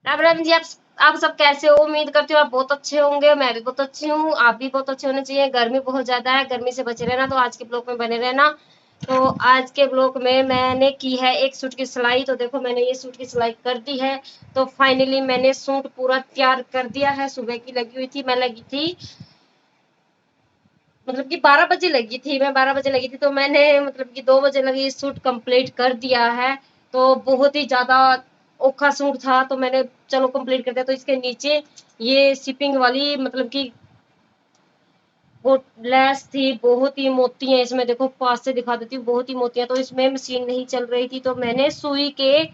राम राम जी। आप सब कैसे हो? उम्मीद करती हूँ आप बहुत अच्छे होंगे। मैं भी बहुत अच्छी हूँ, आप भी बहुत अच्छे होने चाहिए। गर्मी बहुत ज्यादा है, गर्मी से बचे रहना। तो आज के ब्लॉग में बने रहना। तो आज के ब्लॉग में मैंने की है एक सूट की सिलाई। तो देखो मैंने ये सूट की सिलाई कर दी है। तो फाइनली मैंने सूट पूरा तैयार कर दिया है। सुबह की लगी हुई थी, मैं लगी थी मतलब कि 12 बजे लगी थी, मैं 12 बजे लगी थी। तो मैंने मतलब कि 2 बजे लगी सूट कंप्लीट कर दिया है। तो बहुत ही ज़्यादा औखा सूट था, तो मैंने चलो कंप्लीट कर दिया। तो इसके नीचे ये शिपिंग वाली मतलब कि वो लेस थी, बहुत ही मोती है इसमें। देखो पास से दिखा देती हूँ, बहुत ही मोती है। तो इसमें मशीन नहीं चल रही थी, तो मैंने सुई के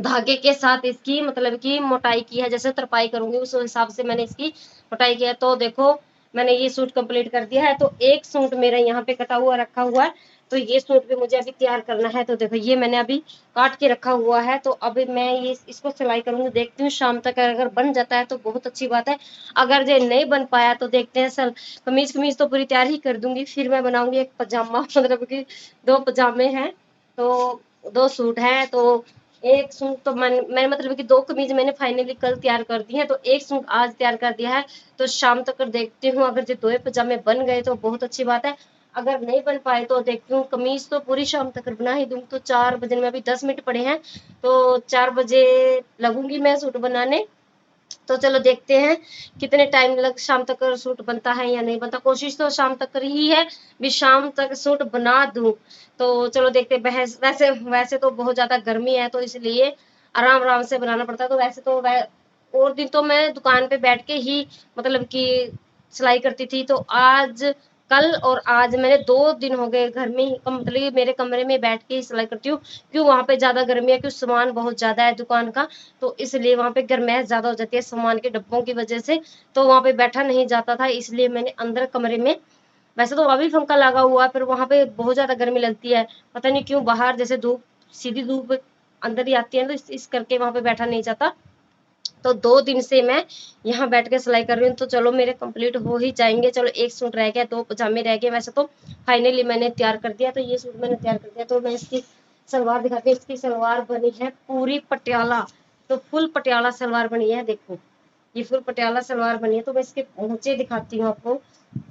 धागे के साथ इसकी मतलब कि मोटाई की है। जैसे तरपाई करूंगी उस हिसाब से मैंने इसकी मोटाई किया है। तो देखो मैंने ये सूट कंप्लीट कर दिया है। तो एक सूट मेरा यहाँ पे कटा हुआ रखा हुआ है। तो ये सूट भी मुझे अभी तैयार करना है। तो देखो ये मैंने अभी काट के रखा हुआ है। तो अभी मैं ये इसको सिलाई करूंगी, देखती हूँ शाम तक अगर बन जाता है तो बहुत अच्छी बात है। अगर ये नहीं बन पाया तो देखते हैं। सर कमीज कमीज तो पूरी तैयार ही कर दूंगी, फिर मैं बनाऊंगी एक पजामा मतलब कि 2 पजामे हैं। तो 2 सूट हैं। तो एक सूट तो मैंने मतलब कि 2 कमीज मैंने फाइनली कल तैयार कर दी है। तो एक सूट आज तैयार कर दिया है। तो शाम तक देखती हूँ, अगर जो 2 पजामे बन गए तो बहुत अच्छी बात है। अगर नहीं बन पाए तो देखती हूँ, कमीज तो पूरी शाम तक बना ही दूँ। तो 4 बजने में अभी 10 मिनट पड़े हैं। तो 4 बजे लगूंगी मैं सूट बनाने। तो चलो देखते हैं कितने टाइम लग शाम तक सूट बनता है या नहीं बनता। कोशिश तो शाम तक ही है भी शाम तक सूट बना दूं। तो चलो देखते हैं। बहस वैसे वैसे तो बहुत ज्यादा गर्मी है, तो इसलिए आराम आराम से बनाना पड़ता है। तो वैसे तो और दिन तो मैं दुकान पे बैठ के ही मतलब कि सिलाई करती थी। तो आज कल और आज मैंने 2 दिन हो गए घर में ही मतलब मेरे कमरे में बैठ के ही सिलाई करती हूँ। क्यों, वहां पे ज्यादा गर्मी है, क्यों सामान बहुत ज्यादा है दुकान का। तो इसलिए वहां पे गर्माहट ज्यादा हो जाती है सामान के डब्बों की वजह से। तो वहां पे बैठा नहीं जाता था, इसलिए मैंने अंदर कमरे में, वैसे तो अभी पंखा लगा हुआ है, पर वहां पे बहुत ज्यादा गर्मी लगती है। पता नहीं क्यों, बाहर जैसे धूप सीधी धूप अंदर ही आती है, तो इस करके वहां पे बैठा नहीं जाता। तो 2 दिन से मैं यहाँ बैठ के सिलाई कर रही हूँ। तो चलो मेरे कंप्लीट हो ही जाएंगे। चलो एक सूट रह गया, 2 पजामे रह गए। वैसे तो फाइनली मैंने तैयार कर दिया। तो ये सूट मैंने तैयार कर दिया। तो मैं इसकी सलवार दिखाती हूँ। इसकी सलवार बनी है पूरी पटियाला। तो फुल पटियाला सलवार बनी है। देखो ये फुल पटियाला सलवार बनी है। तो मैं इसके पोंचे दिखाती हूँ आपको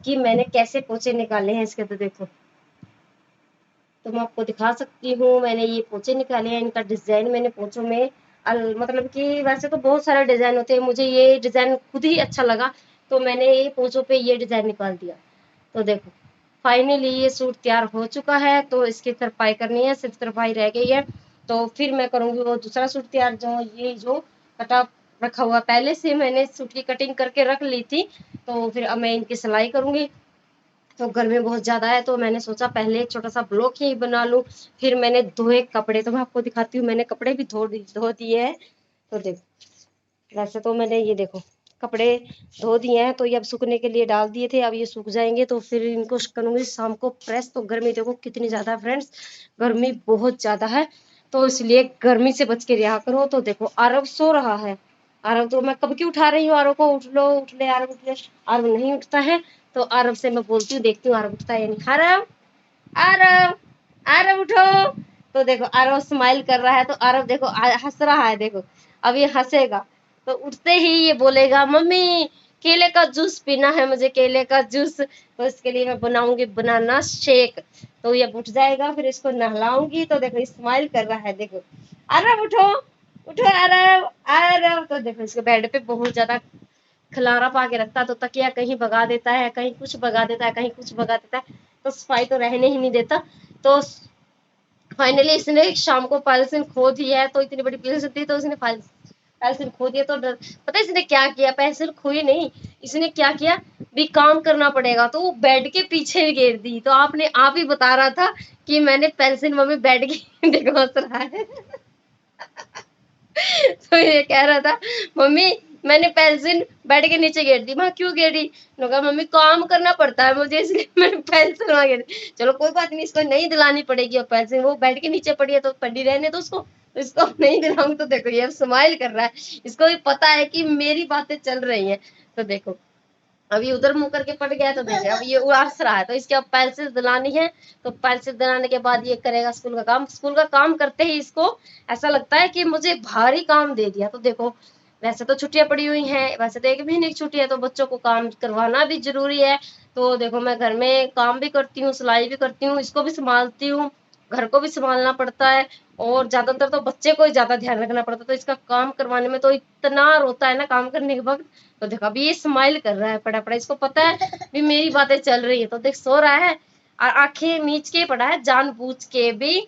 कि मैंने कैसे पोंचे निकाले हैं इसके। तो देखो, तो मैं आपको दिखा सकती हूँ, मैंने ये पोंचे निकाले हैं। इनका डिजाइन मैंने पोंचों में मतलब कि वैसे तो बहुत सारे डिजाइन होते हैं, मुझे ये डिजाइन खुद ही अच्छा लगा। तो मैंने ये पोंचों पे ये डिजाइन निकाल दिया। तो देखो फाइनली ये सूट तैयार हो चुका है। तो इसकी तरपाई करनी है, सिर्फ तरपाई रह गई है। तो फिर मैं करूंगी वो दूसरा सूट तैयार, जो ये जो कटा रखा हुआ पहले से मैंने सूट की कटिंग करके रख ली थी। तो फिर अब मैं इनकी सिलाई करूंगी। तो गर्मी बहुत ज्यादा है, तो मैंने सोचा पहले एक छोटा सा ब्लॉक ही बना लूं। फिर मैंने धोए कपड़े, तो मैं आपको दिखाती हूँ, मैंने कपड़े भी धो दिए हैं। तो देखो वैसे तो मैंने ये देखो कपड़े धो दिए हैं। तो ये अब सूखने के लिए डाल दिए थे, अब ये सूख जाएंगे। तो फिर इनको करूंगी शाम को प्रेस। तो गर्मी देखो कितनी ज्यादा है फ्रेंड्स, गर्मी बहुत ज्यादा है। तो इसलिए गर्मी से बच के रहा करो। तो देखो आरव सो रहा है। आरव तो मैं कब की उठा रही हूँ, आरव को उठ लो उठ ले आरव उठ ले। आरव नहीं उठता है। तो आरव से मैं बोलती हूँ, देखती हूँ आरव उठता है या नहीं। आरव, आरव, आरव उठो। तो देखो आरव स्माइल कर रहा है। तो आरव देखो हंस रहा है। देखो अब ये हंसेगा। तो उठते ही ये बोलेगा मम्मी केले का जूस पीना है, मुझे केले का जूस। तो इसके लिए मैं बनाऊंगी बनाना शेक। तो ये उठ जाएगा, फिर इसको नहलाऊंगी। तो देखो स्माइल कर रहा है। देखो आरव उठो, उठो आरव, आरव। तो देखो इसको बेड पे बहुत ज्यादा खिलारा पा के रखता है। तो तकिया कहीं भगा देता है, कहीं कुछ भगा देता है, कहीं कुछ भगा देता है। तो सफाई तो रहने ही नहीं देता। तो फाइनली इसने शाम को पेंसिल खो दी है। तो इतनी बड़ी पेंसिल थी, तो उसने पेंसिल खो दिया। तो पता है इसने क्या किया, पेंसिल खोई नहीं, इसने क्या किया भी काम करना पड़ेगा। तो वो बेड के पीछे गिर दी। तो आपने आप ही बता रहा था कि मैंने पेंसिल मम्मी बेड की देखो हंस रहा है। तो ये कह रहा था मम्मी मैंने पेंसिल बेड के नीचे गिर दी। मैं क्यों गिरी, कहा मम्मी काम करना पड़ता है मुझे, इसलिए मैंने पेंसिल वहां गिर दी। चलो कोई बात नहीं, इसको नहीं दिलानी पड़ेगी और पेंसिल, वो बेड के नीचे पड़ी है तो पड़ी रहने तो उसको, इसको नहीं दिलाऊंगी। तो देखो ये स्माइल कर रहा है, इसको भी पता है कि मेरी बातें चल रही हैं। तो देखो अभी उधर मुंह करके पड़ गया तो देखिए अब ये हंस रहा है, तो इसके अब पेंसिल दिलानी है। तो पेंसिल दिलाने के बाद ये करेगा स्कूल का काम। स्कूल का काम करते ही इसको ऐसा लगता है कि मुझे भारी काम दे दिया। तो देखो, वैसे तो छुट्टियां पड़ी हुई हैं, वैसे तो 1 महीने की छुट्टी है, तो बच्चों को काम करवाना भी जरूरी है। तो देखो, मैं घर में काम भी करती हूँ, सिलाई भी करती हूँ, इसको भी संभालती हूँ, घर को भी संभालना पड़ता है, और ज्यादातर तो बच्चे को ही ज्यादा ध्यान रखना पड़ता है। तो इसका काम करवाने में तो इतना रोता है ना काम करने के वक्त। तो देखो अभी ये स्माइल कर रहा है पड़ा पड़ा, इसको पता है भी मेरी बातें चल रही है। तो देख सो रहा है और आंखें मीच के पड़ा है जानबूझ के भी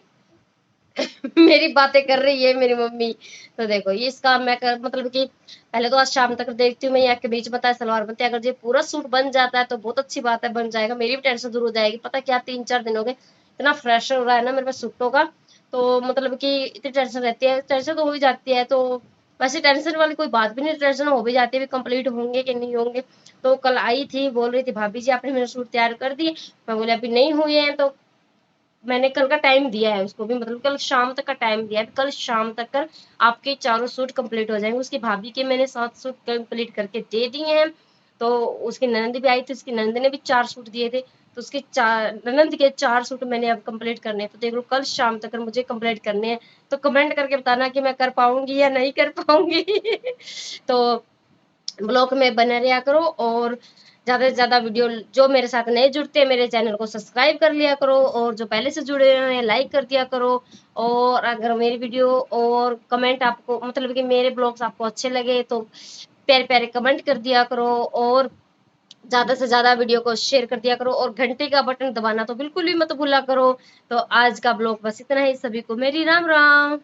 मेरी बातें कर रही है मेरी मम्मी। तो देखो ये इसका मैं कर मतलब कि पहले तो आज शाम तक देखती हूँ मैं, यहाँ के बीच बताया सलवार बनती है। अगर ये पूरा सूट बन जाता है तो बहुत अच्छी बात है, बन जाएगा, मेरी भी टेंशन दूर हो जाएगी। पता क्या 3-4 दिन हो गए, इतना फ्रेश हो रहा है ना मेरे पास सूटों का, तो मतलब कि इतनी टेंशन रहती है, टेंशन तो हो ही जाती है। तो वैसे टेंशन वाली कोई बात भी नहीं, टेंशन हो भी जाती है कंप्लीट होंगे कि नहीं होंगे। तो कल आई थी, बोल रही थी भाभी जी आपने मेरे सूट तैयार कर दिए। मैं बोले अभी नहीं हुए हैं, तो मैंने कल का टाइम दिया है उसको भी, मतलब कल शाम तक का टाइम दिया है, कल शाम तक कर आपके चारों सूट कंप्लीट हो जाएंगे। उसकी भाभी के मैंने 7 सूट कंप्लीट करके दे दिए हैं। तो उसकी ननद भी आई थी, उसकी ननद ने भी 4 सूट दिए थे, तो उसके 4 ननद के 4 सूट मैंने अब कंप्लीट करने हैं। तो देख लो कल शाम तक मुझे कंप्लीट करने हैं। तो कमेंट करके बताना कि मैं कर पाऊंगी या नहीं कर पाऊंगी तो ब्लॉग में बने रहा करो, और ज्यादा से ज्यादा वीडियो, जो मेरे साथ नए जुड़ते हैं मेरे चैनल को सब्सक्राइब कर लिया करो, और जो पहले से जुड़े हुए हैं लाइक कर दिया करो। और अगर मेरी वीडियो और कमेंट आपको मतलब कि मेरे ब्लॉग्स आपको अच्छे लगे तो प्यारे प्यारे कमेंट कर दिया करो, और ज्यादा से ज्यादा वीडियो को शेयर कर दिया करो, और घंटे का बटन दबाना तो बिल्कुल भी मत भूला करो। तो आज का ब्लॉग बस इतना ही, सभी को मेरी राम राम।